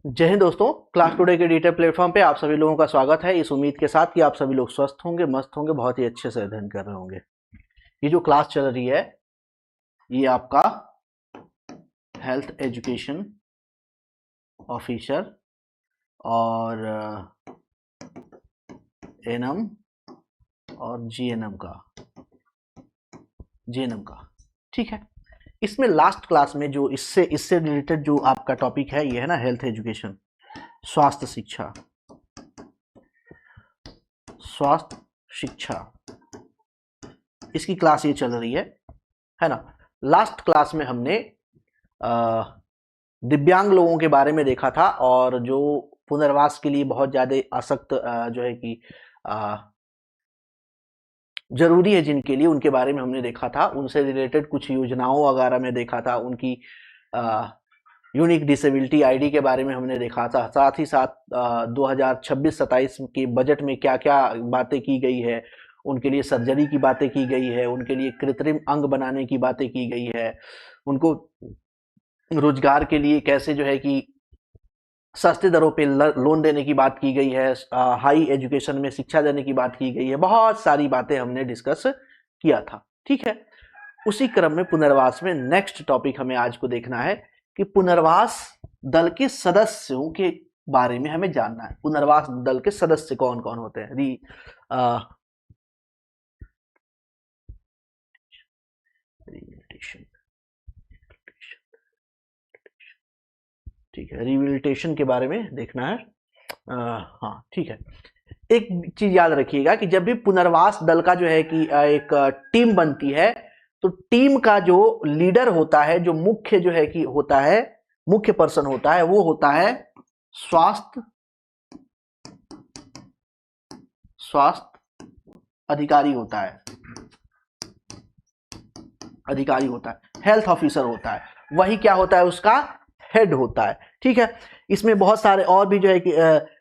जय हिंद दोस्तों। Class today के डिजिटल प्लेटफॉर्म पे आप सभी लोगों का स्वागत है, इस उम्मीद के साथ कि आप सभी लोग स्वस्थ होंगे, मस्त होंगे, बहुत ही अच्छे से अध्ययन कर रहे होंगे। ये जो क्लास चल रही है ये आपका हेल्थ एजुकेशन ऑफिसर और एनएम और जीएनएम का ठीक है। इसमें लास्ट क्लास में जो इससे रिलेटेड जो आपका टॉपिक है ये है ना हेल्थ एजुकेशन, स्वास्थ्य शिक्षा। इसकी क्लास ये चल रही है ना। लास्ट क्लास में हमने दिव्यांग लोगों के बारे में देखा था और जो पुनर्वास के लिए बहुत ज्यादा आसक्त जो है कि जरूरी है जिनके लिए, उनके बारे में हमने देखा था। उनसे रिलेटेड कुछ योजनाओं वगैरह में देखा था, उनकी यूनिक डिसेबिलिटी आईडी के बारे में हमने देखा था। साथ ही साथ 2026-27 के बजट में क्या क्या बातें की गई है, उनके लिए सर्जरी की बातें की गई है, उनके लिए कृत्रिम अंग बनाने की बातें की गई है, उनको रोजगार के लिए कैसे जो है कि सस्ते दरों पे लोन देने की बात की गई है, हाई एजुकेशन में शिक्षा देने की बात की गई है। बहुत सारी बातें हमने डिस्कस किया था, ठीक है। उसी क्रम में पुनर्वास में नेक्स्ट टॉपिक हमें आज को देखना है कि पुनर्वास दल के सदस्यों के बारे में हमें जानना है। पुनर्वास दल के सदस्य कौन कौन होते हैं? ठीक है, रिहेबिलिटेशन के बारे में देखना है। हाँ ठीक है। एक चीज याद रखिएगा कि जब भी पुनर्वास दल का जो है कि एक टीम बनती है तो टीम का जो लीडर होता है, जो मुख्य जो है कि होता है, मुख्य पर्सन होता है, वो होता है स्वास्थ्य अधिकारी होता है, हेल्थ ऑफिसर होता है। वही क्या होता है, उसका हेड होता है, ठीक है। इसमें बहुत सारे और भी जो है कि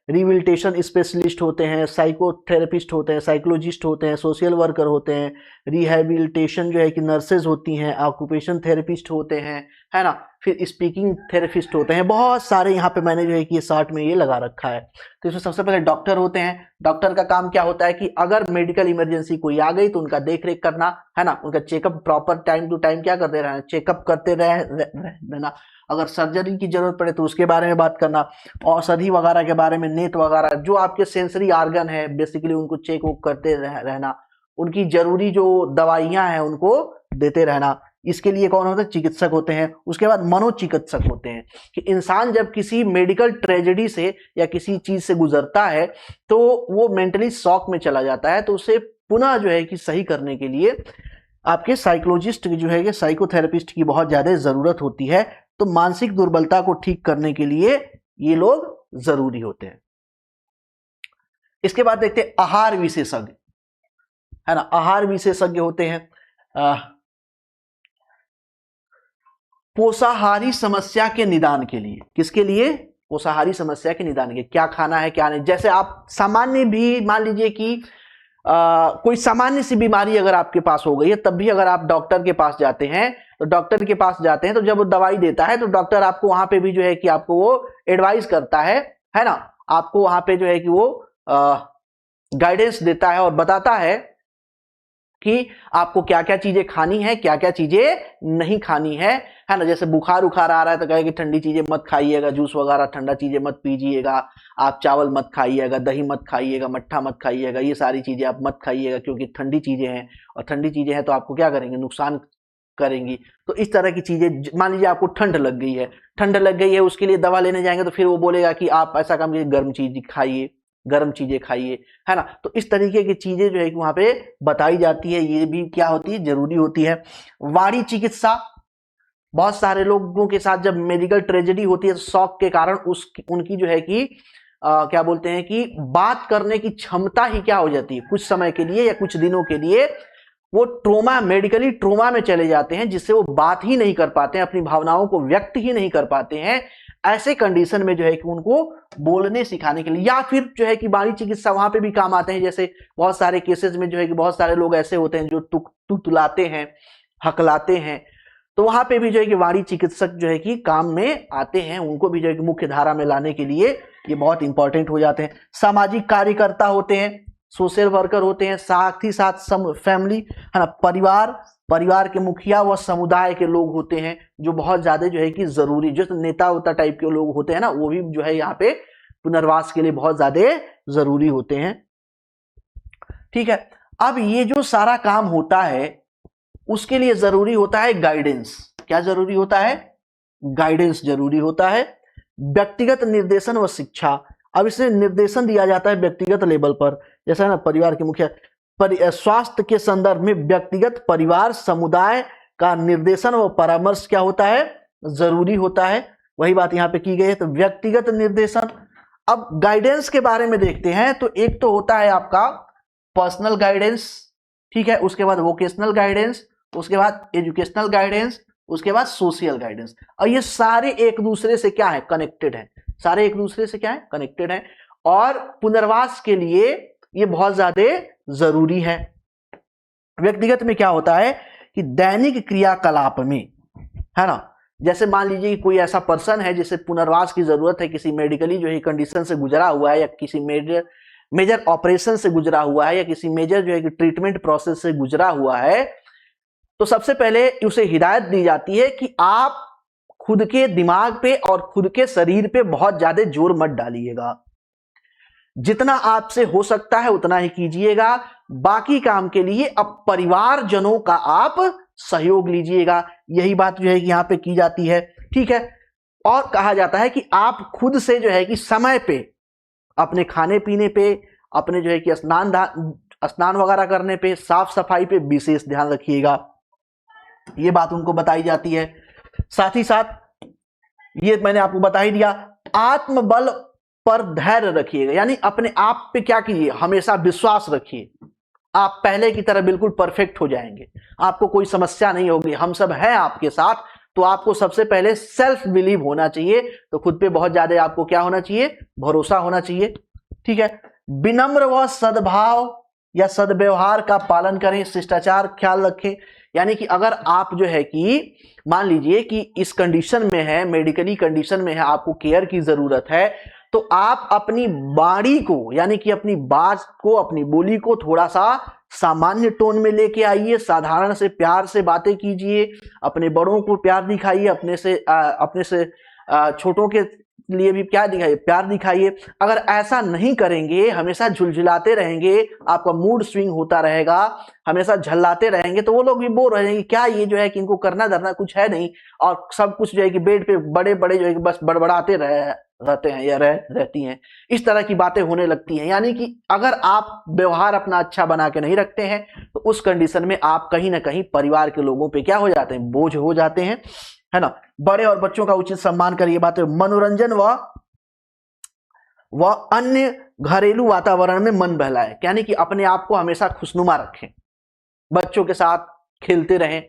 रिहेबिलिटेशन स्पेशलिस्ट होते हैं, साइकोथेरेपिस्ट होते हैं, साइकोलॉजिस्ट होते हैं, सोशल वर्कर होते हैं, रिहेबिलिटेशन जो है कि नर्सेज होती हैं, ऑक्यूपेशन थेरेपिस्ट होते हैं, है ना, फिर स्पीकिंग थेरेपिस्ट होते हैं। बहुत सारे यहाँ पे मैंने जो है कि ये शॉर्ट में ये लगा रखा है। तो इसमें सबसे पहले डॉक्टर होते हैं। डॉक्टर का काम क्या होता है कि अगर मेडिकल इमरजेंसी कोई आ गई तो उनका देख रेख करना, है ना, उनका checkup proper time to time क्या करते रहना, चेकअप करते रहना। अगर सर्जरी की जरूरत पड़े तो उसके बारे में बात करना, औषधि वगैरह के बारे में, नेट वगैरह जो आपके सेंसरी आर्गन है बेसिकली उनको चेक वुक करते रहना, उनकी जरूरी जो दवाइयां हैं उनको देते रहना। इसके लिए कौन होता है? चिकित्सक होते हैं। उसके बाद मनोचिकित्सक होते हैं कि इंसान जब किसी मेडिकल ट्रेजेडी से या किसी चीज से गुजरता है तो वो मेंटली शॉक में चला जाता है, तो उसे पुनः जो है कि सही करने के लिए आपके साइकोलॉजिस्ट जो है कि साइकोथेरेपिस्ट की बहुत ज्यादा जरूरत होती है। तो मानसिक दुर्बलता को ठीक करने के लिए ये लोग जरूरी होते हैं। इसके बाद देखते हैं आहार विशेषज्ञ, है ना। आहार विशेषज्ञ होते हैं पोषाहारी समस्या के निदान के लिए। किसके लिए? पोषाहारी समस्या के निदान के, क्या खाना है क्या नहीं। जैसे आप सामान्य भी मान लीजिए कि कोई सामान्य सी बीमारी अगर आपके पास हो गई है, तब भी अगर आप डॉक्टर के पास जाते हैं तो जब वो दवाई देता है तो डॉक्टर आपको वहां पे भी जो है कि आपको वो एडवाइस करता है ना, आपको वहां पे जो है कि वो गाइडेंस देता है और बताता है कि आपको क्या क्या चीजें खानी है, क्या क्या चीजें नहीं खानी है ना। जैसे बुखार उखार आ रहा है तो कहे कि ठंडी चीजें मत खाइएगा, जूस वगैरह ठंडा चीजें मत पीजिएगा, आप चावल मत खाइएगा, दही मत खाइएगा, मट्ठा मत खाइएगा, ये सारी चीजें आप मत खाइएगा क्योंकि ठंडी चीजें हैं, और ठंडी चीजें हैं तो आपको क्या करेंगे, नुकसान करेंगी। तो इस तरह की चीजें, मान लीजिए आपको ठंड लग गई है, उसके लिए दवा लेने जाएंगे तो फिर वो बोलेगा कि आप ऐसा काम कीजिए, गर्म चीजें खाइए, है ना। तो इस तरीके की चीजें जो है कि वहां पे बताई जाती है, ये भी क्या होती है, जरूरी होती है। वाणी चिकित्सा, बहुत सारे लोगों के साथ जब मेडिकल ट्रेजेडी होती है तो शॉक के कारण उनकी जो है कि क्या बोलते हैं कि बात करने की क्षमता ही क्या हो जाती है, कुछ समय के लिए या कुछ दिनों के लिए वो मेडिकली ट्रोमा में चले जाते हैं, जिससे वो बात ही नहीं कर पाते हैं, अपनी भावनाओं को व्यक्त ही नहीं कर पाते हैं। ऐसे कंडीशन में जो है कि उनको बोलने सिखाने के लिए, या फिर जो है कि वाणी चिकित्सा वहां पे भी काम आते हैं। जैसे बहुत सारे केसेस में जो है कि बहुत सारे लोग ऐसे होते हैं जो तुतलाते हैं, हकलाते हैं, तो वहां पे भी जो है कि वाणी चिकित्सक जो है कि काम में आते हैं, उनको भी जो है कि मुख्य धारा में लाने के लिए ये बहुत इंपॉर्टेंट हो जाते हैं। सामाजिक कार्यकर्ता होते हैं, सोशल वर्कर होते हैं, साथ ही साथ फैमिली है ना, परिवार के मुखिया व समुदाय के लोग होते हैं, जो बहुत ज्यादा जो है कि जरूरी, जो नेता उता टाइप के लोग होते हैं ना, वो भी जो है यहाँ पे पुनर्वास के लिए बहुत ज्यादा जरूरी होते हैं। ठीक है, अब ये जो सारा काम होता है उसके लिए जरूरी होता है गाइडेंस। क्या जरूरी होता है? गाइडेंस जरूरी होता है। व्यक्तिगत निर्देशन व शिक्षा, अब इसे निर्देशन दिया जाता है व्यक्तिगत लेवल पर, जैसा है ना परिवार के मुखिया। स्वास्थ्य के संदर्भ में व्यक्तिगत, परिवार, समुदाय का निर्देशन व परामर्श क्या होता है? जरूरी होता है। वही बात यहाँ पे की गई है। तो व्यक्तिगत निर्देशन। अब गाइडेंस के बारे में देखते हैं, तो एक तो होता है आपका पर्सनल गाइडेंस, ठीक है, उसके बाद वोकेशनल गाइडेंस, उसके बाद एजुकेशनल गाइडेंस, उसके बाद सोशल गाइडेंस। और ये सारे एक दूसरे से क्या है? कनेक्टेड है। सारे एक दूसरे से क्या है? कनेक्टेड है। और पुनर्वास के लिए ये बहुत ज्यादा जरूरी है। व्यक्तिगत में क्या होता है कि दैनिक क्रियाकलाप में, है ना, जैसे मान लीजिए कि कोई ऐसा पर्सन है जिसे पुनर्वास की जरूरत है, किसी मेडिकली जो है कंडीशन से गुजरा हुआ है, या किसी मेजर ऑपरेशन से गुजरा हुआ है, या किसी मेजर जो है कि ट्रीटमेंट प्रोसेस से गुजरा हुआ है, तो सबसे पहले उसे हिदायत दी जाती है कि आप खुद के दिमाग पे और खुद के शरीर पे बहुत ज्यादा जोर मत डालिएगा। जितना आपसे हो सकता है उतना ही कीजिएगा। बाकी काम के लिए अब परिवारजनों का आप सहयोग लीजिएगा। यही बात जो है कि यहां पे की जाती है। ठीक है, और कहा जाता है कि आप खुद से जो है कि समय पे, अपने खाने पीने पे, अपने जो है कि स्नान वगैरह करने पे, साफ सफाई पे विशेष ध्यान रखिएगा। ये बात उनको बताई जाती है। साथ ही साथ ये मैंने आपको बता ही दिया, आत्मबल पर धैर्य रखिएगा, यानी अपने आप पे क्या कीजिए? हमेशा विश्वास रखिए। आप पहले की तरह बिल्कुल परफेक्ट हो जाएंगे, आपको कोई समस्या नहीं होगी, हम सब हैं आपके साथ। तो आपको सबसे पहले सेल्फ बिलीव होना चाहिए, तो खुद पे बहुत ज्यादा आपको क्या होना चाहिए? भरोसा होना चाहिए। ठीक है, विनम्र व सद्भाव या सद्व्यवहार का पालन करें, शिष्टाचार ख्याल रखें। यानी कि अगर आप जो है कि मान लीजिए कि इस कंडीशन में है, मेडिकली कंडीशन में है, आपको केयर की जरूरत है, तो आप अपनी वाणी को, यानी कि अपनी बात को, अपनी बोली को थोड़ा सा सामान्य टोन में लेके आइए, साधारण से प्यार से बातें कीजिए, अपने बड़ों को प्यार दिखाइए, अपने से छोटों के लिए भी क्या दिखाइए? प्यार दिखाइए। अगर ऐसा नहीं करेंगे, हमेशा झुलझुलाते रहेंगे, आपका मूड स्विंग होता रहेगा, हमेशा झल्लाते रहेंगे, तो वो लोग भी बोर रहेंगे, क्या ये जो है कि इनको करना धरना कुछ है नहीं, और सब कुछ जो है कि बेड पे बड़े बड़े जो है कि बस बड़बड़ाते रहते हैं या रहती हैं। इस तरह की बातें होने लगती हैं। यानी कि अगर आप व्यवहार अपना अच्छा बना के नहीं रखते हैं, तो उस कंडीशन में आप कहीं ना कहीं परिवार के लोगों पे क्या हो जाते हैं? बोझ हो जाते हैं, है ना। बड़े और बच्चों का उचित सम्मान करिए। बात है मनोरंजन व अन्य घरेलू वातावरण में मन बहलाए, यानी कि अपने आप को हमेशा खुशनुमा रखें, बच्चों के साथ खेलते रहें।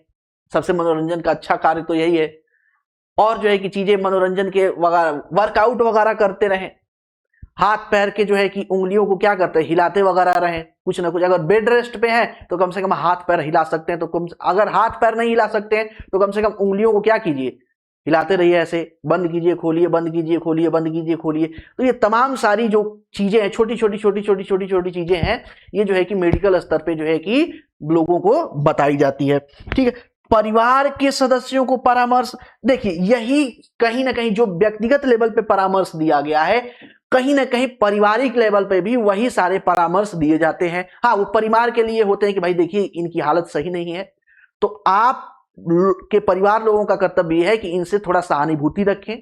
सबसे मनोरंजन का अच्छा कार्य तो यही है। और जो है कि चीजें मनोरंजन के वगैरह, वर्कआउट वगैरह करते रहें। हाथ पैर के जो है कि उंगलियों को क्या करते हैं? हिलाते वगैरह रहें, कुछ ना कुछ। अगर बेड रेस्ट पे हैं तो कम से कम हाथ पैर हिला सकते हैं, तो अगर हाथ पैर नहीं हिला सकते हैं तो कम से कम उंगलियों को क्या कीजिए? हिलाते रहिए, ऐसे बंद कीजिए खोलिए, बंद कीजिए खोलिए, बंद कीजिए खोलिए। तो ये तमाम सारी जो चीजें हैं, छोटी छोटी चीजें हैं, ये जो है कि मेडिकल स्तर पे जो है कि लोगों को बताई जाती है। ठीक है, परिवार के सदस्यों को परामर्श, देखिए यही कहीं ना कहीं जो व्यक्तिगत लेवल पे परामर्श दिया गया है, कहीं ना कहीं पारिवारिक लेवल पे भी वही सारे परामर्श दिए जाते हैं। हाँ, वो परिवार के लिए होते हैं कि भाई देखिए इनकी हालत सही नहीं है, तो आप के परिवार लोगों का कर्तव्य है कि इनसे थोड़ा सहानुभूति रखें,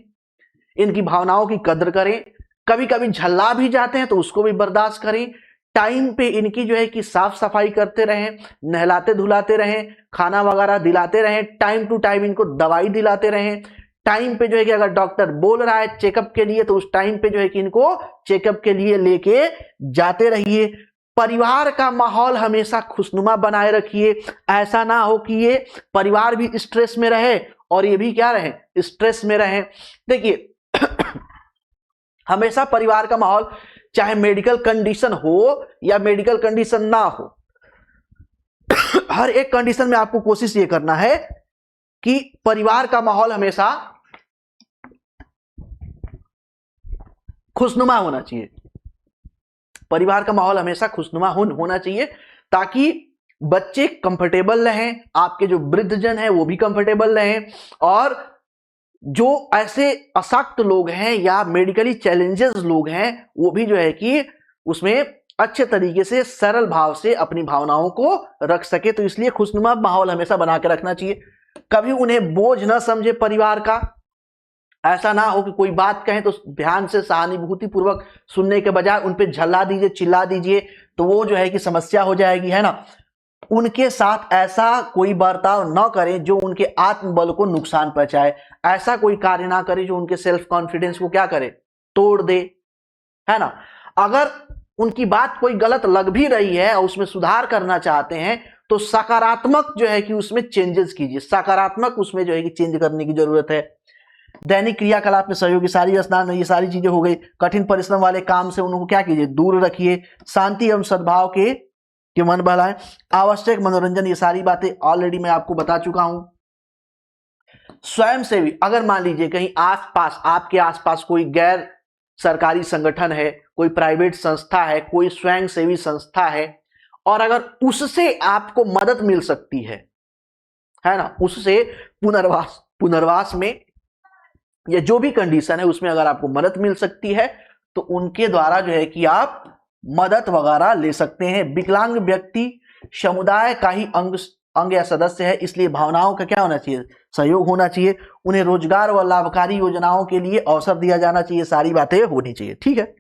इनकी भावनाओं की कद्र करें। कभी कभी झल्ला भी जाते हैं तो उसको भी बर्दाश्त करें। टाइम पे इनकी जो है कि साफ सफाई करते रहें, नहलाते धुलाते रहें, खाना वगैरह दिलाते रहें, टाइम टू टाइम इनको दवाई दिलाते रहें। टाइम पे जो है कि अगर डॉक्टर बोल रहा है चेकअप के लिए, तो उस टाइम पे जो है कि इनको चेकअप के लिए लेके जाते रहिए। परिवार का माहौल हमेशा खुशनुमा बनाए रखिए। ऐसा ना हो कि ये परिवार भी स्ट्रेस में रहे और ये भी क्या रहे? स्ट्रेस में रहे। देखिए हमेशा परिवार का माहौल, चाहे मेडिकल कंडीशन हो या मेडिकल कंडीशन ना हो, हर एक कंडीशन में आपको कोशिश ये करना है कि परिवार का माहौल हमेशा खुशनुमा होना चाहिए। परिवार का माहौल हमेशा खुशनुमा होना चाहिए ताकि बच्चे कंफर्टेबल रहें, आपके जो वृद्धजन हैं वो भी कंफर्टेबल रहें, और जो ऐसे अशक्त लोग हैं या मेडिकली चैलेंजेस लोग हैं वो भी जो है कि उसमें अच्छे तरीके से सरल भाव से अपनी भावनाओं को रख सके। तो इसलिए खुशनुमा माहौल हमेशा बना के रखना चाहिए। कभी उन्हें बोझ ना समझे परिवार का, ऐसा ना हो कि कोई बात कहें तो ध्यान से सहानुभूति पूर्वक सुनने के बजाय उन पे झल्ला दीजिए, चिल्ला दीजिए, तो वो जो है कि समस्या हो जाएगी, है ना। उनके साथ ऐसा कोई बर्ताव न करें जो उनके आत्मबल को नुकसान पहुंचाए, ऐसा कोई कार्य ना करें जो उनके सेल्फ कॉन्फिडेंस को क्या करे, तोड़ दे, है ना। अगर उनकी बात कोई गलत लग भी रही है और उसमें सुधार करना चाहते हैं तो सकारात्मक जो है कि उसमें चेंजेस कीजिए, सकारात्मक उसमें जो है कि चेंज करने की जरूरत है। दैनिक क्रियाकलाप में सहयोगी, सारी स्नान, ये सारी चीजें हो गई। कठिन परिश्रम वाले काम से उनको क्या कीजिए, दूर रखिए। शांति एवं सद्भाव के मन बहलाएं। आवश्यक मनोरंजन, ये सारी बातें ऑलरेडी मैं आपको बता चुका हूं। स्वयं सेवी, अगर मान लीजिए कहीं आसपास, आपके आसपास कोई गैर सरकारी संगठन है, कोई प्राइवेट संस्था है, कोई स्वयं सेवी संस्था है, और अगर उससे आपको मदद मिल सकती है ना, उससे पुनर्वास में या जो भी कंडीशन है उसमें अगर आपको मदद मिल सकती है तो उनके द्वारा जो है कि आप मदद वगैरह ले सकते हैं। विकलांग व्यक्ति समुदाय का ही अंग या सदस्य है, इसलिए भावनाओं का क्या होना चाहिए, सहयोग होना चाहिए। उन्हें रोजगार व लाभकारी योजनाओं के लिए अवसर दिया जाना चाहिए। सारी बातें होनी चाहिए, ठीक है,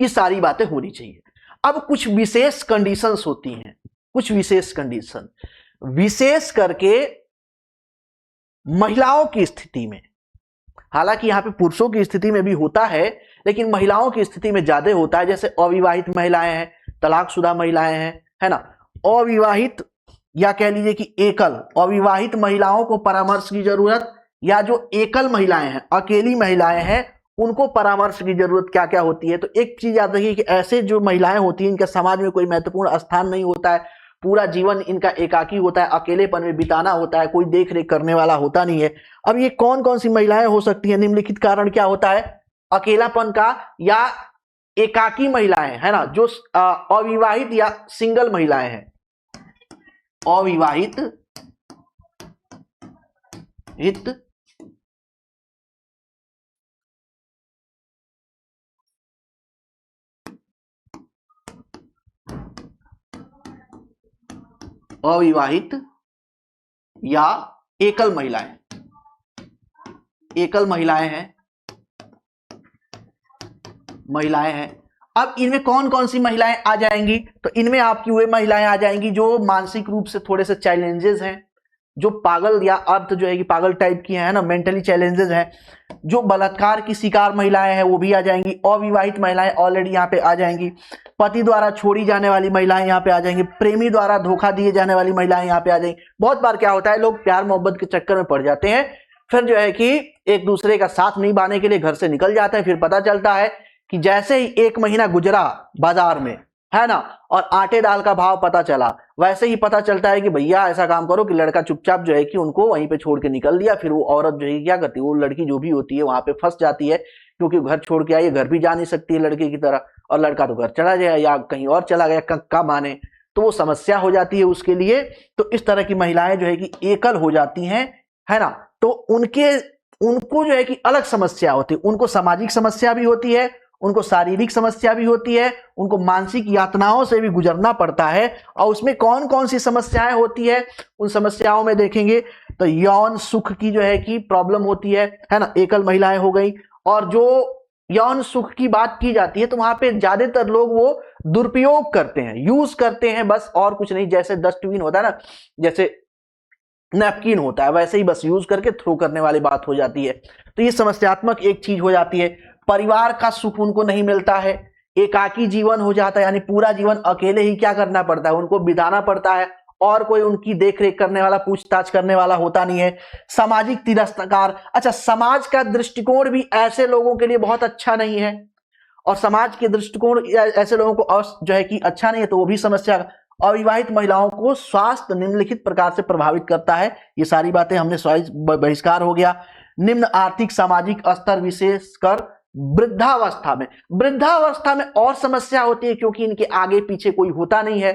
ये सारी बातें होनी चाहिए। अब कुछ विशेष कंडीशंस होती हैं, कुछ विशेष कंडीशन, विशेष करके महिलाओं की स्थिति में, हालांकि यहां पे पुरुषों की स्थिति में भी होता है लेकिन महिलाओं की स्थिति में ज्यादा होता है। जैसे अविवाहित महिलाएं हैं, तलाकशुदा महिलाएं हैं, है ना। अविवाहित या कह लीजिए कि एकल, अविवाहित महिलाओं को परामर्श की जरूरत, या जो एकल महिलाएं हैं, अकेली महिलाएं हैं, उनको परामर्श की जरूरत क्या क्या होती है। तो एक चीज याद रखिए कि ऐसे जो महिलाएं होती हैं इनका समाज में कोई महत्वपूर्ण स्थान नहीं होता है, पूरा जीवन इनका एकाकी होता है, अकेलेपन में बिताना होता है, कोई देख रेख करने वाला होता नहीं है। अब ये कौन कौन सी महिलाएं हो सकती हैं, निम्नलिखित कारण क्या होता है, अकेलापन का, या एकाकी महिलाएं, है ना, जो अविवाहित या सिंगल महिलाएं हैं, अविवाहित या एकल महिलाएं, एकल महिलाएं हैं। अब इनमें कौन कौन सी महिलाएं आ जाएंगी, तो इनमें आपकी वे महिलाएं आ जाएंगी जो मानसिक रूप से थोड़े से चैलेंजेस हैं, जो पागल या अर्थ जो है कि पागल टाइप की है ना, मेंटली चैलेंजेस हैं। जो बलात्कार की शिकार महिलाएं हैं वो भी आ जाएंगी। अविवाहित महिलाएं ऑलरेडी यहाँ पे आ जाएंगी। पति द्वारा छोड़ी जाने वाली महिलाएं यहाँ पे आ जाएंगी। प्रेमी द्वारा धोखा दिए जाने वाली महिलाएं यहाँ पे आ जाएंगी। बहुत बार क्या होता है, लोग प्यार मोहब्बत के चक्कर में पड़ जाते हैं, फिर जो है कि एक दूसरे का साथ निभाने के लिए घर से निकल जाते हैं। फिर पता चलता है कि जैसे ही 1 महीना गुजरा बाजार में, है ना, और आटे दाल का भाव पता चला, वैसे ही पता चलता है कि भैया ऐसा काम करो कि लड़का चुपचाप जो है कि उनको वहीं पे छोड़ के निकल दिया। फिर वो औरत जो है क्या करती है, वो लड़की जो भी होती है वहां पे फंस जाती है, क्योंकि घर छोड़ के आई है, घर भी जा नहीं सकती है लड़के की तरह, और लड़का तो घर चला जाए या कहीं और चला गया कब माने, तो वो समस्या हो जाती है उसके लिए। तो इस तरह की महिलाएं जो है कि एकल हो जाती हैं, है ना, तो उनको जो है कि अलग समस्या होती है। उनको सामाजिक समस्या भी होती है, उनको शारीरिक समस्या भी होती है, उनको मानसिक यातनाओं से भी गुजरना पड़ता है। और उसमें कौन कौन सी समस्याएं होती है, उन समस्याओं में देखेंगे तो यौन सुख की जो है कि प्रॉब्लम होती है ना, एकल महिलाएं हो गई। और जो यौन सुख की बात की जाती है तो वहां पे ज्यादातर लोग वो दुरुपयोग करते हैं, यूज करते हैं, बस और कुछ नहीं। जैसे डस्टबिन होता है ना, जैसे नैपकिन होता है, वैसे ही बस यूज करके थ्रो करने वाली बात हो जाती है। तो ये समस्यात्मक एक चीज हो जाती है। परिवार का सुख उनको नहीं मिलता है, एकाकी जीवन हो जाता है, यानी पूरा जीवन अकेले ही क्या करना पड़ता है, उनको बिताना पड़ता है, और कोई उनकी देखरेख करने वाला, पूछताछ करने वाला होता नहीं है। सामाजिक तिरस्कार, अच्छा, समाज का दृष्टिकोण भी ऐसे लोगों के लिए बहुत अच्छा नहीं है, और समाज के दृष्टिकोण ऐसे लोगों को जो है कि अच्छा नहीं है, तो वो भी समस्या। अविवाहित महिलाओं को स्वास्थ्य निम्नलिखित प्रकार से प्रभावित करता है। ये सारी बातें हमने बहिष्कार हो गया। निम्न आर्थिक सामाजिक स्तर विशेषकर वृद्धावस्था में और समस्या होती है, क्योंकि इनके आगे पीछे कोई होता नहीं है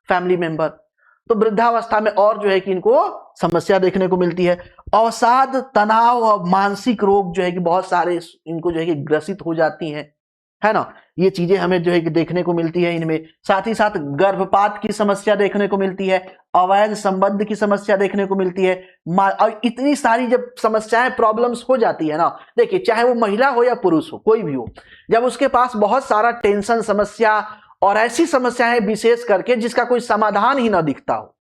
फैमिली मेंबर, तो वृद्धावस्था में और जो है कि इनको समस्या देखने को मिलती है। अवसाद, तनाव और मानसिक रोग जो है कि बहुत सारे इनको जो है कि ग्रसित हो जाती हैं, है ना। ये चीजें हमें जो है कि देखने को मिलती है इनमें। साथ ही साथ गर्भपात की समस्या देखने को मिलती है, अवैध संबंध की समस्या देखने को मिलती है। और इतनी सारी जब समस्याएं प्रॉब्लम्स हो जाती है ना, देखिए चाहे वो महिला हो या पुरुष हो, कोई भी हो, जब उसके पास बहुत सारा टेंशन, समस्या और ऐसी समस्याएं विशेष करके जिसका कोई समाधान ही ना दिखता हो,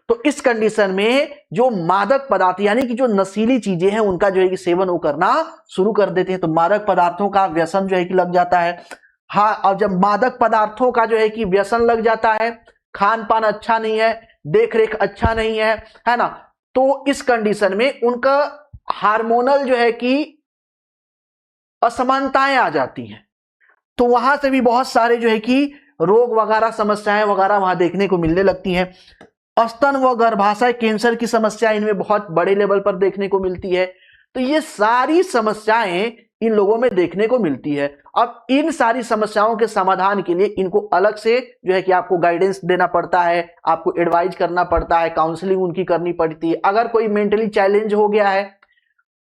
तो इस कंडीशन में जो मादक पदार्थ यानी कि जो नशीली चीजें हैं उनका जो है कि सेवन वो करना शुरू कर देते हैं। तो मादक पदार्थों का व्यसन जो है कि लग जाता है। हाँ, और जब मादक पदार्थों का जो है कि व्यसन लग जाता है, खान पान अच्छा नहीं है, देख रेख अच्छा नहीं है ना, तो इस कंडीशन में उनका हार्मोनल जो है कि असमानताएं आ जाती हैं। तो वहां से भी बहुत सारे जो है कि रोग वगैरह, समस्याएं वगैरह वहां देखने को मिलने लगती हैं। स्तन व गर्भाशय कैंसर की समस्या इनमें बहुत बड़े लेवल पर देखने को मिलती है। तो ये सारी समस्याएं इन लोगों में देखने को मिलती है। अब इन सारी समस्याओं के समाधान के लिए इनको अलग से जो है कि आपको गाइडेंस देना पड़ता है, आपको एडवाइज करना पड़ता है, काउंसलिंग उनकी करनी पड़ती है। अगर कोई मेंटली चैलेंज हो गया है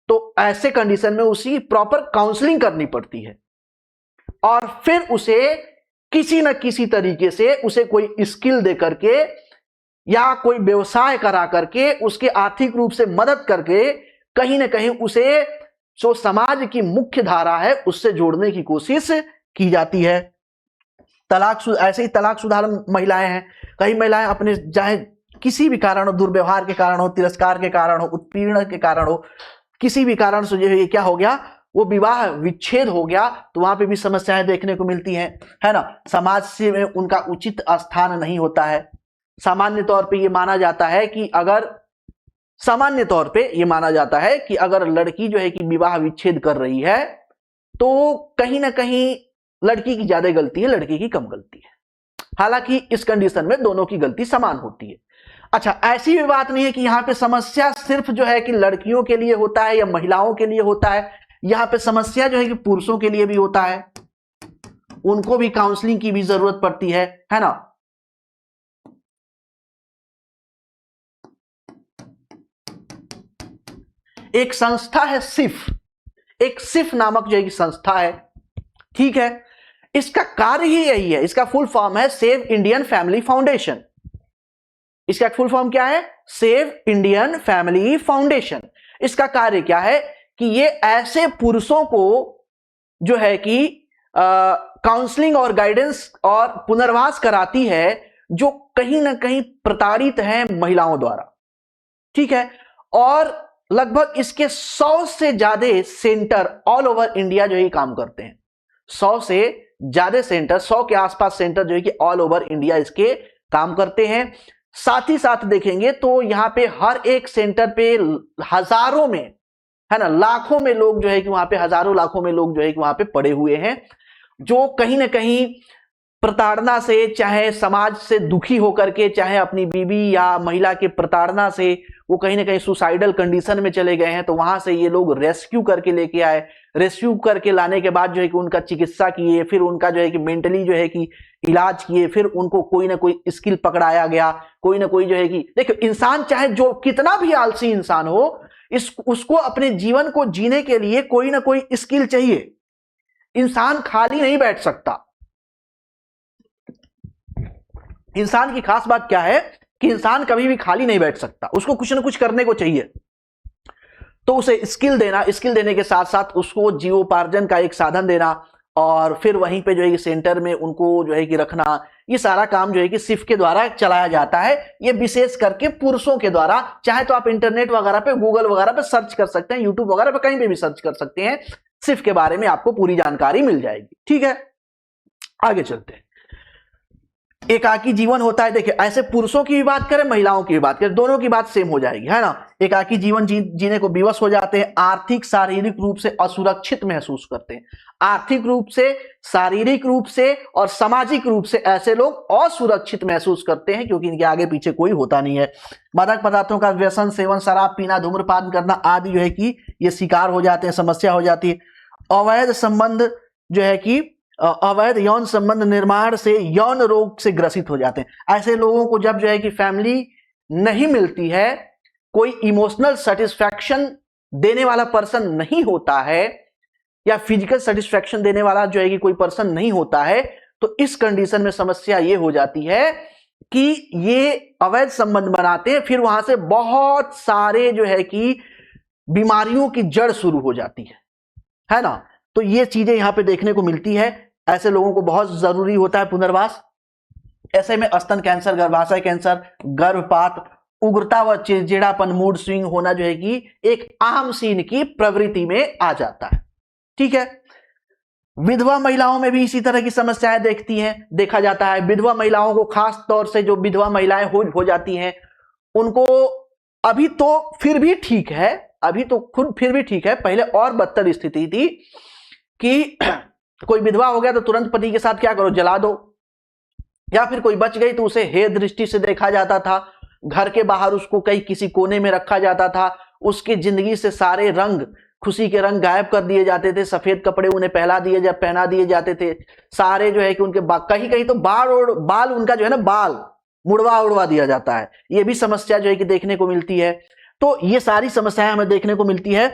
तो ऐसे कंडीशन में उसी प्रॉपर काउंसलिंग करनी पड़ती है, और फिर उसे किसी न किसी तरीके से उसे कोई स्किल दे करके या कोई व्यवसाय करा करके उसके आर्थिक रूप से मदद करके कहीं ना कहीं उसे जो समाज की मुख्य धारा है उससे जोड़ने की कोशिश की जाती है। ऐसे ही तलाक शुदा महिलाएं हैं। कई महिलाएं अपने चाहे किसी भी कारण हो, दुर्व्यवहार के कारण हो, तिरस्कार के कारण हो, उत्पीड़न के कारण हो, किसी भी कारण से जो है क्या हो गया, वो विवाह विच्छेद हो गया, तो वहां पे भी समस्याएं देखने को मिलती हैं, है ना। समाज से में उनका उचित स्थान नहीं होता है। सामान्य तौर पे ये माना जाता है कि अगर लड़की जो है कि विवाह विच्छेद कर रही है तो कहीं ना कहीं लड़की की ज्यादा गलती है, लड़के की कम गलती है। हालांकि इस कंडीशन में दोनों की गलती समान होती है। अच्छा, ऐसी भी बात नहीं है कि यहाँ पे समस्या सिर्फ जो है कि लड़कियों के लिए होता है या महिलाओं के लिए होता है। यहाँ पे समस्या जो है कि पुरुषों के लिए भी होता है, उनको भी काउंसलिंग की भी जरूरत पड़ती है ना। एक संस्था है सिफ नामक जो है कि संस्था है, ठीक है। इसका कार्य ही यही है, इसका फुल फॉर्म है सेव इंडियन फैमिली फाउंडेशन। इसका फुल फॉर्म क्या है? Save Indian family foundation. इसका कार्य क्या है कि ये ऐसे पुरुषों को जो है कि काउंसलिंग और गाइडेंस और पुनर्वास कराती है जो कहीं ना कहीं प्रताड़ित हैं महिलाओं द्वारा, ठीक है। और लगभग इसके 100 से ज्यादा सेंटर ऑल ओवर इंडिया जो है काम करते हैं। 100 से ज्यादा सेंटर, 100 के आसपास सेंटर जो है कि ऑल ओवर इंडिया इसके काम करते हैं। साथ ही साथ देखेंगे तो यहां पे हर एक सेंटर पे हजारों में, है ना, लाखों में लोग जो है कि वहां पे, हजारों लाखों में लोग जो है कि वहां पे पड़े हुए हैं, जो कहीं ना कहीं प्रताड़ना से, चाहे समाज से दुखी होकर के, चाहे अपनी बीवी या महिला के प्रताड़ना से वो कहीं ना कहीं सुसाइडल कंडीशन में चले गए हैं, तो वहां से ये लोग रेस्क्यू करके लेके आए। रेस्क्यू करके लाने के बाद जो है कि उनका चिकित्सा किए, फिर उनका जो है कि मेंटली जो है कि इलाज किए, फिर उनको कोई ना कोई स्किल पकड़ाया गया, कोई ना कोई जो है कि देखो, इंसान चाहे जो कितना भी आलसी इंसान हो, उसको अपने जीवन को जीने के लिए कोई ना कोई स्किल चाहिए। इंसान खाली नहीं बैठ सकता। इंसान की खास बात क्या है कि इंसान कभी भी खाली नहीं बैठ सकता, उसको कुछ ना कुछ करने को चाहिए। तो उसे स्किल देना, स्किल देने के साथ साथ उसको जीवोपार्जन का एक साधन देना, और फिर वहीं पे जो है कि सेंटर में उनको जो है कि रखना, ये सारा काम जो है कि सिर्फ के द्वारा चलाया जाता है। ये विशेष करके पुरुषों के द्वारा। चाहे तो आप इंटरनेट वगैरह पे, गूगल वगैरह पे सर्च कर सकते हैं, यूट्यूब वगैरह पे कहीं पे भी सर्च कर सकते हैं, सिर्फ के बारे में आपको पूरी जानकारी मिल जाएगी, ठीक है। आगे चलते हैं। एकाकी जीवन होता है। देखिए ऐसे पुरुषों की भी बात करें, महिलाओं की भी बात करें, दोनों की बात सेम हो जाएगी, है ना। एकाकी जीवन जीने को विवश हो जाते हैं, आर्थिक शारीरिक रूप से असुरक्षित महसूस करते हैं। आर्थिक रूप से, शारीरिक रूप से और सामाजिक रूप से ऐसे लोग असुरक्षित महसूस करते हैं, क्योंकि इनके आगे पीछे कोई होता नहीं है। मादक पदार्थों का व्यसन, सेवन, शराब पीना, धूम्रपान करना आदि जो है कि ये शिकार हो जाते हैं, समस्या हो जाती है। अवैध संबंध जो है कि अवैध यौन संबंध निर्माण से यौन रोग से ग्रसित हो जाते हैं। ऐसे लोगों को जब जो है कि फैमिली नहीं मिलती है, कोई इमोशनल सेटिस्फैक्शन देने वाला पर्सन नहीं होता है, या फिजिकल सेटिस्फैक्शन देने वाला जो है कि कोई पर्सन नहीं होता है, तो इस कंडीशन में समस्या ये हो जाती है कि ये अवैध संबंध बनाते हैं, फिर वहां से बहुत सारे जो है कि बीमारियों की जड़ शुरू हो जाती है ना। तो ये चीजें यहां पे देखने को मिलती है। ऐसे लोगों को बहुत जरूरी होता है पुनर्वास। ऐसे में स्तन कैंसर, गर्भाशय कैंसर, गर्भपात, उग्रता व चिड़चिड़ापन, मूड स्विंग होना जो है कि एक आम सी इनकी प्रवृत्ति में आ जाता है। ठीक है। विधवा महिलाओं में भी इसी तरह की समस्याएं देखा जाता है। विधवा महिलाओं को, खास तौर से जो विधवा महिलाएं हो जाती हैं, उनको अभी तो फिर भी ठीक है, अभी तो खुद फिर भी ठीक है, पहले और बदतर स्थिति थी कि कोई विधवा हो गया तो तुरंत पति के साथ क्या करो, जला दो, या फिर कोई बच गई तो उसे हे दृष्टि से देखा जाता था, घर के बाहर उसको कहीं किसी कोने में रखा जाता था, उसकी जिंदगी से सारे रंग, खुशी के रंग गायब कर दिए जाते थे, सफेद कपड़े उन्हें पहना दिए जाते थे, सारे जो है कि उनके कहीं कहीं तो बाल उनका जो है ना, बाल उड़वा दिया जाता है। ये भी समस्या जो है कि देखने को मिलती है। तो ये सारी समस्याएं हमें देखने को मिलती है।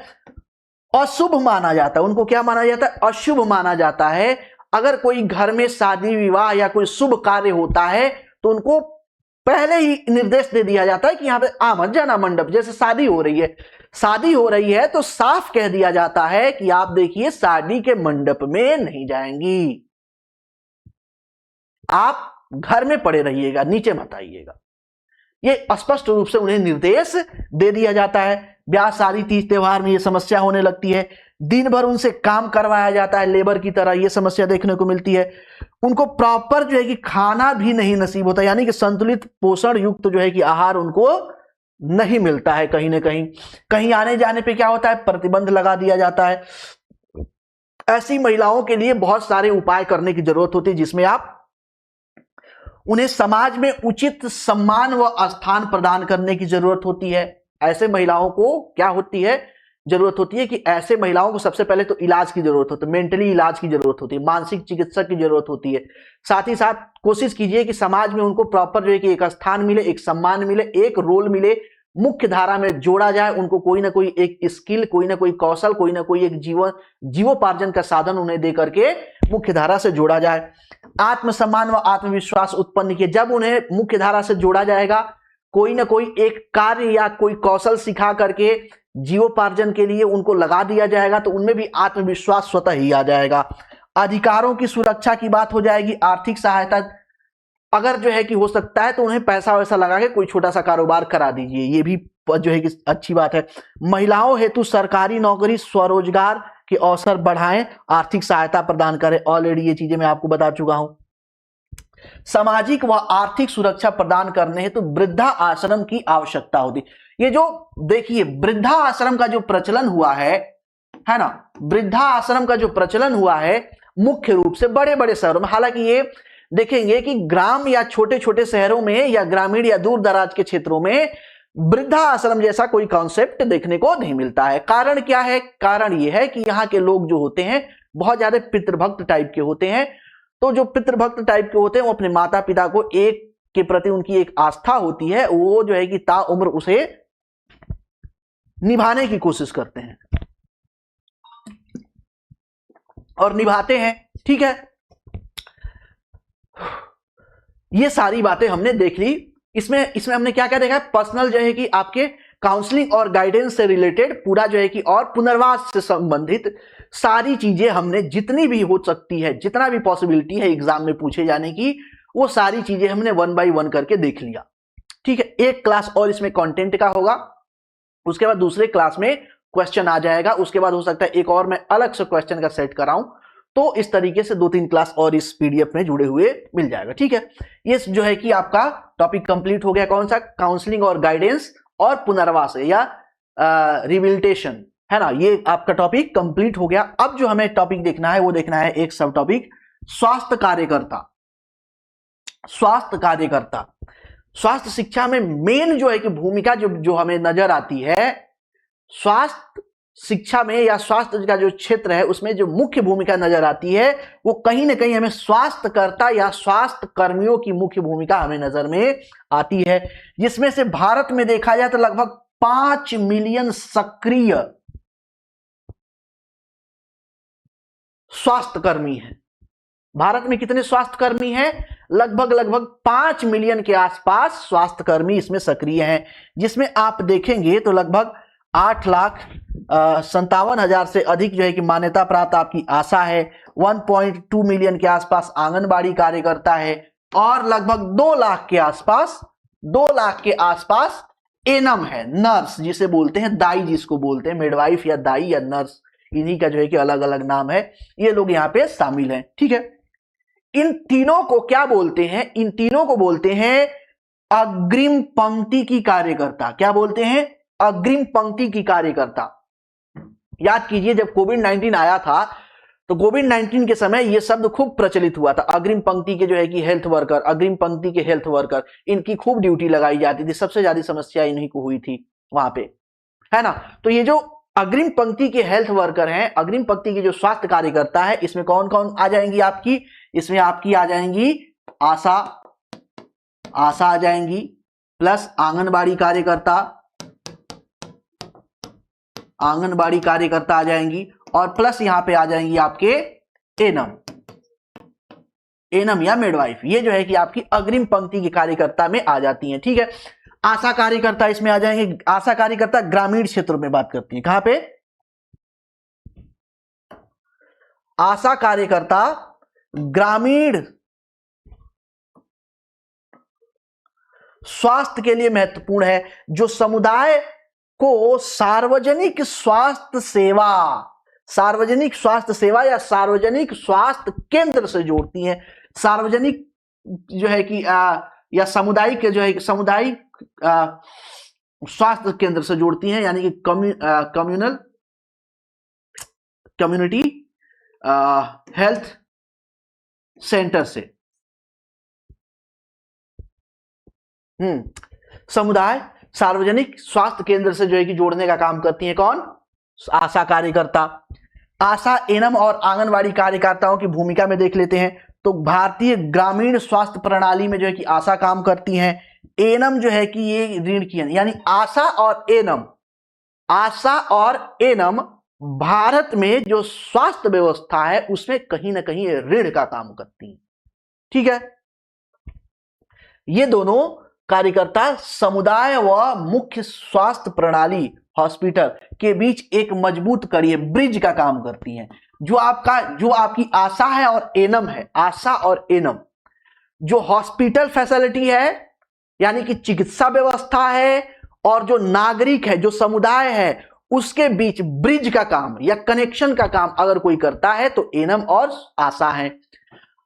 अशुभ माना जाता है, उनको क्या माना जाता है, अशुभ माना जाता है। अगर कोई घर में शादी विवाह या कोई शुभ कार्य होता है तो उनको पहले ही निर्देश दे दिया जाता है कि यहां पे मत जाना मंडप। जैसे शादी हो रही है तो साफ कह दिया जाता है कि आप देखिए शादी के मंडप में नहीं जाएंगी, आप घर में पड़े रहिएगा, नीचे मत आइएगा। ये स्पष्ट रूप से उन्हें निर्देश दे दिया जाता है। ब्याह शादी तीज त्योहार में ये समस्या होने लगती है। दिन भर उनसे काम करवाया जाता है लेबर की तरह, ये समस्या देखने को मिलती है। उनको प्रॉपर जो है कि खाना भी नहीं नसीब होता, यानी कि संतुलित पोषण युक्त जो है कि आहार उनको नहीं मिलता है। कहीं ना कहीं आने जाने पे क्या होता है, प्रतिबंध लगा दिया जाता है। ऐसी महिलाओं के लिए बहुत सारे उपाय करने की जरूरत होती है, जिसमें आप उन्हें समाज में उचित सम्मान व स्थान प्रदान करने की जरूरत होती है। ऐसे महिलाओं को क्या होती है, जरूरत होती है कि ऐसे महिलाओं को सबसे पहले तो इलाज की जरूरत होती है, मेंटली इलाज की जरूरत होती है, मानसिक चिकित्सक की जरूरत होती है। साथ ही साथ कोशिश कीजिए कि समाज में उनको प्रॉपर जो है कि एक स्थान मिले, एक सम्मान मिले, एक रोल मिले, मुख्य धारा में जोड़ा जाए। उनको कोई ना कोई एक स्किल, कोई ना कोई कौशल, कोई ना कोई एक जीवोपार्जन का साधन उन्हें दे करके मुख्य धारा से जोड़ा जाए। आत्मसम्मान व आत्मविश्वास उत्पन्न किए। जब उन्हें मुख्य धारा से जोड़ा जाएगा, कोई ना कोई एक कार्य या कोई कौशल सिखा करके जीवोपार्जन के लिए उनको लगा दिया जाएगा, तो उनमें भी आत्मविश्वास स्वतः ही आ जाएगा। अधिकारों की सुरक्षा की बात हो जाएगी। आर्थिक सहायता अगर जो है कि हो सकता है तो उन्हें पैसा वैसा लगा के कोई छोटा सा कारोबार करा दीजिए, ये भी जो है कि अच्छी बात है। महिलाओं हेतु सरकारी नौकरी, स्वरोजगार के अवसर बढ़ाएं, आर्थिक सहायता प्रदान करें। ऑलरेडी ये चीजें मैं आपको बता चुका हूं। सामाजिक व आर्थिक सुरक्षा प्रदान करने हेतु वृद्धा आश्रम की आवश्यकता होती। ये जो देखिए वृद्धा आश्रम का जो प्रचलन हुआ है ना, वृद्धा आश्रम का जो प्रचलन हुआ है मुख्य रूप से बड़े बड़े शहरों में। हालांकि ये देखेंगे कि ग्राम या छोटे छोटे शहरों में या ग्रामीण या दूर दराज के क्षेत्रों में वृद्धा आश्रम जैसा कोई कॉन्सेप्ट देखने को नहीं मिलता है। कारण क्या है, कारण यह है कि यहाँ के लोग जो होते हैं बहुत ज्यादा पितृभक्त टाइप के होते हैं। तो जो पितृभक्त टाइप के होते हैं वो अपने माता पिता को एक के प्रति उनकी एक आस्था होती है, वो जो है कि ताउम्र उसे निभाने की कोशिश करते हैं और निभाते हैं। ठीक है, ये सारी बातें हमने देख ली। इसमें हमने क्या क्या देखा है, पर्सनल जो है कि आपके काउंसलिंग और गाइडेंस से रिलेटेड पूरा जो है कि, और पुनर्वास से संबंधित सारी चीजें हमने जितनी भी हो सकती है, जितना भी पॉसिबिलिटी है एग्जाम में पूछे जाने की, वो सारी चीजें हमने 1 बाय 1 करके देख लिया। ठीक है, एक क्लास और इसमें कंटेंट का होगा, उसके बाद दूसरे क्लास में क्वेश्चन आ जाएगा, उसके बाद हो सकता है एक और मैं अलग से क्वेश्चन का सेट कराऊं, तो इस तरीके से 2-3 क्लास और इस पीडीएफ में जुड़े हुए मिल जाएगा। ठीक है, ये जो है कि आपका टॉपिक कंप्लीट हो गया। कौन सा? काउंसलिंग और गाइडेंस और पुनर्वास या रिबिलिटेशन, है ना, ये आपका टॉपिक कंप्लीट हो गया। अब जो हमें टॉपिक देखना है वो देखना है एक सब टॉपिक स्वास्थ्य कार्यकर्ता। स्वास्थ्य कार्यकर्ता, स्वास्थ्य शिक्षा में मेन जो है कि भूमिका जो हमें नजर आती है, स्वास्थ्य शिक्षा में या स्वास्थ्य का जो क्षेत्र है उसमें जो मुख्य भूमिका नजर आती है वो कहीं ना कहीं हमें स्वास्थ्यकर्ता या स्वास्थ्य कर्मियों की मुख्य भूमिका हमें नजर में आती है, जिसमें से भारत में देखा जाए तो लगभग 5 मिलियन सक्रिय स्वास्थ्य कर्मी हैं। भारत में कितने स्वास्थ्य कर्मी हैं? लगभग 5 मिलियन के आसपास स्वास्थ्य कर्मी इसमें सक्रिय हैं, जिसमें आप देखेंगे तो लगभग 8,57,000 से अधिक जो है कि मान्यता प्राप्त आपकी आशा है, 1.2 मिलियन के आसपास आंगनबाड़ी कार्यकर्ता है और लगभग 2 लाख के आसपास एनम है, नर्स जिसे बोलते हैं, दाई जिसको बोलते हैं, मिडवाइफ या दाई या नर्स, इन्हीं का जो है कि अलग अलग नाम है, ये लोग यहां पे शामिल हैं। ठीक है, इन तीनों को क्या बोलते हैं? इन तीनों को बोलते हैं अग्रिम पंक्ति की कार्यकर्ता। क्या बोलते हैं? अग्रिम पंक्ति की कार्यकर्ता। याद कीजिए जब कोविड-19 आया था तो कोविड-19 के समय यह शब्द खूब प्रचलित हुआ था, अग्रिम पंक्ति के जो है कि हेल्थ वर्कर, अग्रिम पंक्ति के हेल्थ वर्कर, इनकी खूब ड्यूटी लगाई जाती थी, सबसे ज्यादा समस्या इन्हीं को हुई थी वहां पे, है ना। तो ये जो अग्रिम पंक्ति के हेल्थ वर्कर हैं, अग्रिम पंक्ति के जो स्वास्थ्य कार्यकर्ता है, इसमें कौन कौन आ जाएंगी आपकी? इसमें आपकी आ जाएंगी आशा आ जाएंगी, प्लस आंगनबाड़ी कार्यकर्ता आ जाएंगी, और प्लस यहां पे आ जाएंगी आपके एनम या मिडवाइफ। ये जो है कि आपकी अग्रिम पंक्ति की कार्यकर्ता में आ जाती हैं। ठीक है, आशा कार्यकर्ता इसमें आ जाएंगे। आशा कार्यकर्ता ग्रामीण क्षेत्रों में बात करती है। कहां पे? आशा कार्यकर्ता ग्रामीण स्वास्थ्य के लिए महत्वपूर्ण है, जो समुदाय को सार्वजनिक स्वास्थ्य सेवा या सार्वजनिक स्वास्थ्य केंद्र से जोड़ती हैं। सार्वजनिक जो है कि या सामुदायिक जो है सामुदायिक स्वास्थ्य केंद्र से जोड़ती हैं, यानी कि कम्युनिटी हेल्थ सेंटर से। समुदाय सार्वजनिक स्वास्थ्य केंद्र से जो है कि जोड़ने का काम करती है कौन? आशा कार्यकर्ता। आशा, एनम और आंगनवाड़ी कार्यकर्ताओं की भूमिका में देख लेते हैं तो भारतीय ग्रामीण स्वास्थ्य प्रणाली में जो है कि आशा काम करती हैं। एनम जो है कि ये ऋण की, यानी आशा और एनम भारत में जो स्वास्थ्य व्यवस्था है उसमें कहीं ना कहीं ऋण का काम करती हैं। ठीक है, ये दोनों कार्यकर्ता समुदाय व मुख्य स्वास्थ्य प्रणाली हॉस्पिटल के बीच एक मजबूत कड़ी, ब्रिज का काम करती हैं। जो आपकी आशा है और एनम है, आशा और एनम जो हॉस्पिटल फैसिलिटी है यानी कि चिकित्सा व्यवस्था है, और जो नागरिक है, जो समुदाय है, उसके बीच ब्रिज का काम या कनेक्शन का काम अगर कोई करता है तो एनम और आशा है।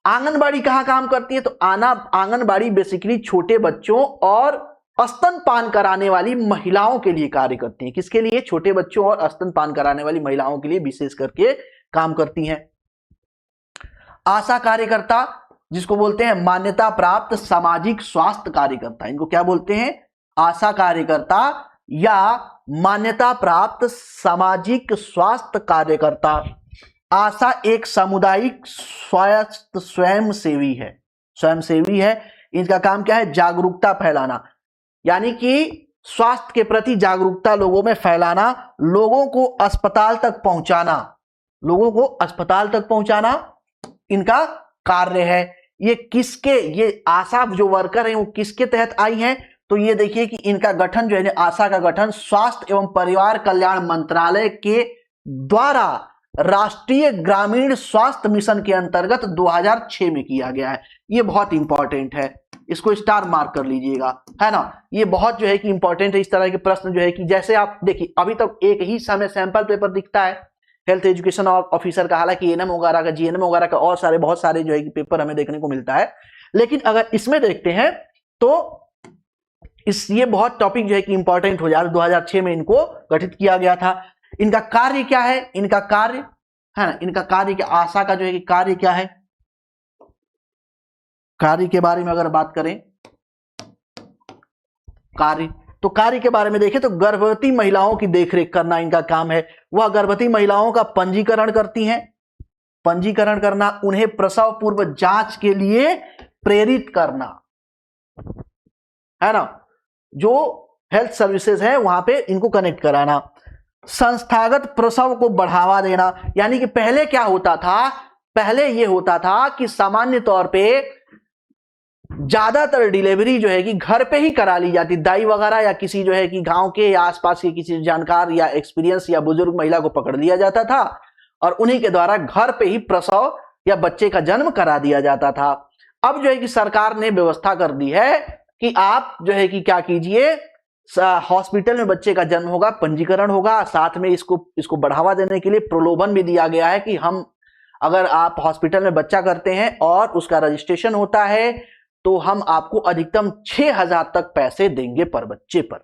आंगनबाड़ी कहां काम करती है? तो आंगनबाड़ी बेसिकली छोटे बच्चों और स्तनपान कराने वाली महिलाओं के लिए कार्य करती है। किसके लिए? छोटे बच्चों और स्तनपान कराने वाली महिलाओं के लिए विशेष करके काम करती हैं। आशा कार्यकर्ता जिसको बोलते हैं मान्यता प्राप्त सामाजिक स्वास्थ्य कार्यकर्ता, इनको क्या बोलते हैं? आशा कार्यकर्ता या मान्यता प्राप्त सामाजिक स्वास्थ्य कार्यकर्ता। आशा एक सामुदायिक स्वास्थ्य स्वयंसेवी है। इनका काम क्या है? जागरूकता फैलाना, यानी कि स्वास्थ्य के प्रति जागरूकता लोगों में फैलाना, लोगों को अस्पताल तक पहुंचाना इनका कार्य है। ये आशा जो वर्कर हैं वो किसके तहत आई हैं? तो ये देखिए कि इनका गठन जो है, आशा का गठन स्वास्थ्य एवं परिवार कल्याण मंत्रालय के द्वारा राष्ट्रीय ग्रामीण स्वास्थ्य मिशन के अंतर्गत 2006 में किया गया है। ये बहुत इंपॉर्टेंट है, इसको स्टार मार्क कर लीजिएगा, है ना। ये बहुत जो है कि इंपॉर्टेंट है। इस तरह के प्रश्न जो है कि जैसे आप देखिए अभी तक एक ही समय सैंपल पेपर दिखता है, हेल्थ एजुकेशन ऑफिसर का, हालांकि एएनएम वगैरह का, जीएनएम वगैरह का और सारे बहुत सारे जो है पेपर हमें देखने को मिलता है। लेकिन अगर इसमें देखते हैं तो ये बहुत टॉपिक जो है कि इंपॉर्टेंट हो जाता है। 2006 में इनको गठित किया गया था। इनका कार्य क्या है, इनका कार्य है ना, इनका कार्य क्या, आशा का जो है कि कार्य क्या है, कार्य के बारे में अगर बात करें, कार्य, तो कार्य के बारे में देखें तो गर्भवती महिलाओं की देखरेख करना इनका काम है। वह गर्भवती महिलाओं का पंजीकरण करती हैं, पंजीकरण करना, उन्हें प्रसव पूर्व जांच के लिए प्रेरित करना, है ना, जो हेल्थ सर्विसेज है वहां पे इनको कनेक्ट कराना। संस्थागत प्रसव को बढ़ावा देना, यानी कि पहले क्या होता था, पहले यह होता था कि सामान्य तौर पे ज्यादातर डिलीवरी जो है कि घर पे ही करा ली जाती, दाई वगैरह या किसी जो है कि गांव के या आसपास के किसी जानकार या एक्सपीरियंस या बुजुर्ग महिला को पकड़ लिया जाता था और उन्हीं के द्वारा घर पे ही प्रसव या बच्चे का जन्म करा दिया जाता था। अब जो है कि सरकार ने व्यवस्था कर दी है कि आप जो है कि क्या कीजिए, हॉस्पिटल में बच्चे का जन्म होगा, पंजीकरण होगा, साथ में इसको बढ़ावा देने के लिए प्रलोभन भी दिया गया है कि हम, अगर आप हॉस्पिटल में बच्चा करते हैं और उसका रजिस्ट्रेशन होता है तो हम आपको अधिकतम 6,000 तक पैसे देंगे पर बच्चे पर।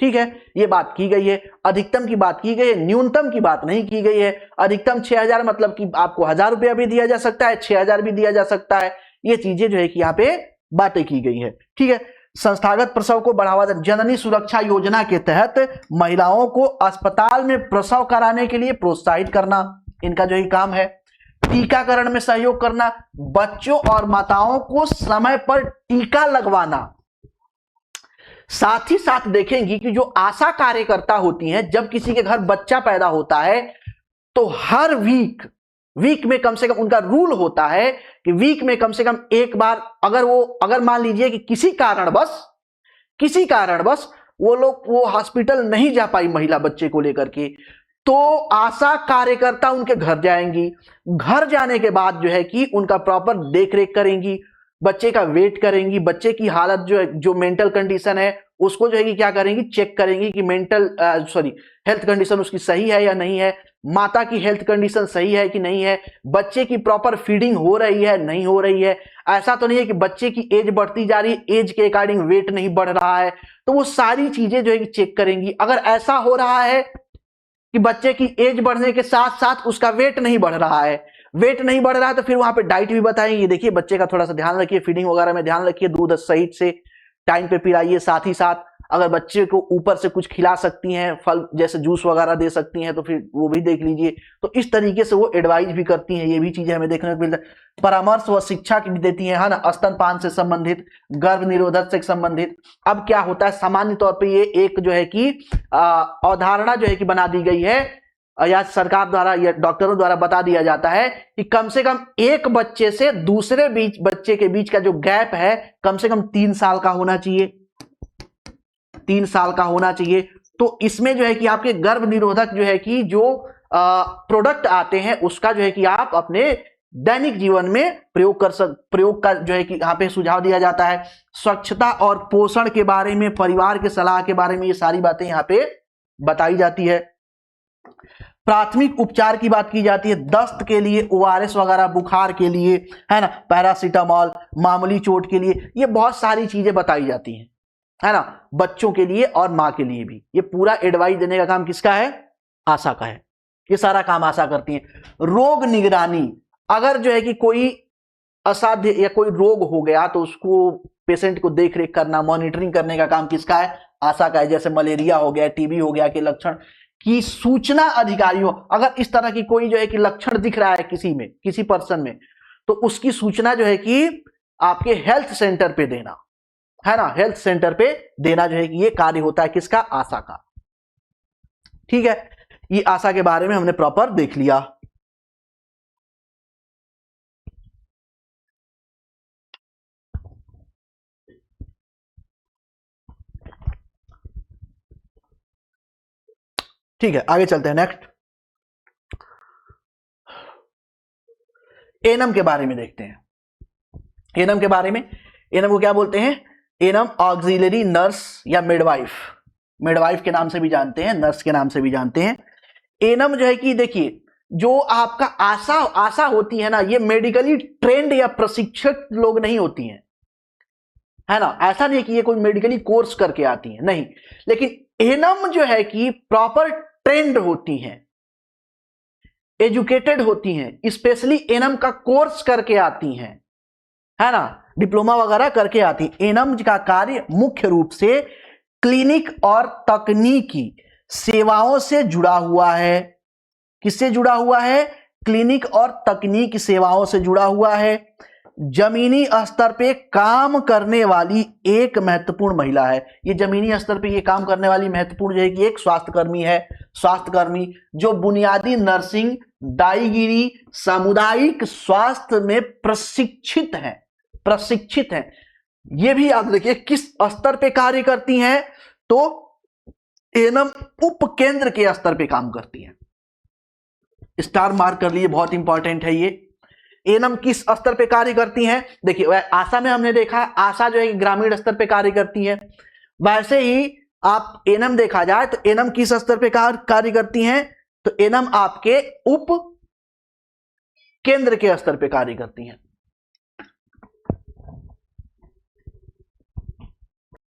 ठीक है, ये बात की गई है, अधिकतम की बात की गई है, न्यूनतम की बात नहीं की गई है। अधिकतम 6,000 मतलब कि आपको 1,000 रुपया भी दिया जा सकता है, 6,000 भी दिया जा सकता है। ये चीजें जो है कि यहाँ पे बातें की गई है। ठीक है, संस्थागत प्रसव को बढ़ावा देना, जननी सुरक्षा योजना के तहत महिलाओं को अस्पताल में प्रसव कराने के लिए प्रोत्साहित करना इनका जो ही काम है। टीकाकरण में सहयोग करना, बच्चों और माताओं को समय पर टीका लगवाना। साथ ही साथ देखेंगी कि जो आशा कार्यकर्ता होती हैं, जब किसी के घर बच्चा पैदा होता है तो हर वीक में कम से कम उनका रूल होता है कि वीक में कम से कम एक बार, अगर मान लीजिए कि किसी कारणवश वो हॉस्पिटल नहीं जा पाई महिला बच्चे को लेकर के, तो आशा कार्यकर्ता उनके घर जाएंगी। घर जाने के बाद जो है कि उनका प्रॉपर देखरेख करेंगी, बच्चे का वेट करेंगी, बच्चे की हालत जो मेंटल कंडीशन है उसको जो है कि क्या करेंगी, चेक करेंगी कि हेल्थ कंडीशन उसकी सही है या नहीं है, माता की हेल्थ कंडीशन सही है कि नहीं है, बच्चे की प्रॉपर फीडिंग हो रही है नहीं हो रही है। ऐसा तो नहीं है कि बच्चे की एज बढ़ती जा रही है, एज के अकॉर्डिंग वेट नहीं बढ़ रहा है, तो वो सारी चीजें जो है कि चेक करेंगी। अगर ऐसा हो रहा है कि बच्चे की एज बढ़ने के साथ साथ उसका वेट नहीं बढ़ रहा है, तो फिर वहां पे डाइट भी बताएंगे, देखिए बच्चे का थोड़ा सा ध्यान रखिए, फीडिंग वगैरह में ध्यान रखिए, दूध सही से टाइम पे पिलाइए। साथ ही साथ अगर बच्चे को ऊपर से कुछ खिला सकती हैं, फल जैसे जूस वगैरह दे सकती हैं, तो फिर वो भी देख लीजिए। तो इस तरीके से वो एडवाइस भी करती हैं, ये भी चीजें हमें देखने को मिलता है। परामर्श व शिक्षा भी देती हैं, है ना, स्तनपान से संबंधित, गर्भ निरोधक से संबंधित। अब क्या होता है, सामान्य तौर पर ये एक जो है कि अवधारणा जो है कि बना दी गई है या सरकार द्वारा या डॉक्टरों द्वारा बता दिया जाता है कि कम से कम एक बच्चे से दूसरे बच्चे के बीच का जो गैप है कम से कम 3 साल का होना चाहिए, 3 साल का होना चाहिए। तो इसमें जो है कि आपके गर्भ निरोधक जो है कि जो प्रोडक्ट आते हैं उसका जो है कि आप अपने दैनिक जीवन में प्रयोग का जो है कि यहाँ पे सुझाव दिया जाता है। स्वच्छता और पोषण के बारे में, परिवार के सलाह के बारे में, ये सारी बातें यहाँ पे बताई जाती है। प्राथमिक उपचार की बात की जाती है, दस्त के लिए ORS वगैरह, बुखार के लिए, है ना, पैरासीटामॉल, मामूली चोट के लिए, ये बहुत सारी चीजें बताई जाती हैं, है ना, बच्चों के लिए और मां के लिए भी। ये पूरा एडवाइस देने का काम किसका है, आशा का है, ये सारा काम आशा करती है। रोग निगरानी, अगर जो है कि कोई असाध्य या कोई रोग हो गया तो उसको पेशेंट को देख रेख करना, मॉनिटरिंग करने का काम किसका है, आशा का है। जैसे मलेरिया हो गया, टीबी हो गया के लक्षण की सूचना अधिकारियों, अगर इस तरह की कोई जो है कि लक्षण दिख रहा है किसी पर्सन में, तो उसकी सूचना जो है कि आपके हेल्थ सेंटर पे देना, है ना, हेल्थ सेंटर पे देना जो है कि ये कार्य होता है किसका, आशा का। ठीक है, ये आशा के बारे में हमने प्रॉपर देख लिया। ठीक है, आगे चलते हैं। नेक्स्ट एनम के बारे में देखते हैं। एनम के बारे में, एनम को क्या बोलते हैं, एनम ऑक्सिलरी नर्स या मिडवाइफ के नाम से भी जानते हैं, नर्स के नाम से भी जानते हैं। एनम जो है कि देखिए, जो आपका आशा होती है ना, ये मेडिकली ट्रेंड या प्रशिक्षित लोग नहीं होती हैं, है ना। ऐसा नहीं है कि ये कोई मेडिकली कोर्स करके आती हैं, नहीं। लेकिन एनम जो है कि प्रॉपर ट्रेंड होती हैं, एजुकेटेड होती हैं, स्पेशली एनम का कोर्स करके आती हैं, है ना, डिप्लोमा वगैरह करके आती हैं। एनम का कार्य मुख्य रूप से क्लिनिक और तकनीकी सेवाओं से जुड़ा हुआ है। किससे जुड़ा हुआ है? क्लिनिक और तकनीकी सेवाओं से जुड़ा हुआ है। जमीनी स्तर पे काम करने वाली एक महत्वपूर्ण महिला है। ये जमीनी स्तर पे ये काम करने वाली महत्वपूर्ण जो है कि एक स्वास्थ्यकर्मी है। स्वास्थ्यकर्मी जो बुनियादी नर्सिंग, दाईगिरी, सामुदायिक स्वास्थ्य में प्रशिक्षित हैं। ये भी याद रखिए किस स्तर पे कार्य करती हैं, तो एनम उप केंद्र के स्तर पे काम करती हैं। स्टार मार्क कर लिए, बहुत इंपॉर्टेंट है ये। एनम किस स्तर पे कार्य करती हैं? देखिए, आशा में हमने देखा, आशा जो है ग्रामीण स्तर पे कार्य करती है। वैसे ही आप एनम देखा जाए तो एनम किस स्तर पे कार्य करती हैं? तो एनम आपके उप केंद्र के स्तर पे कार्य करती हैं।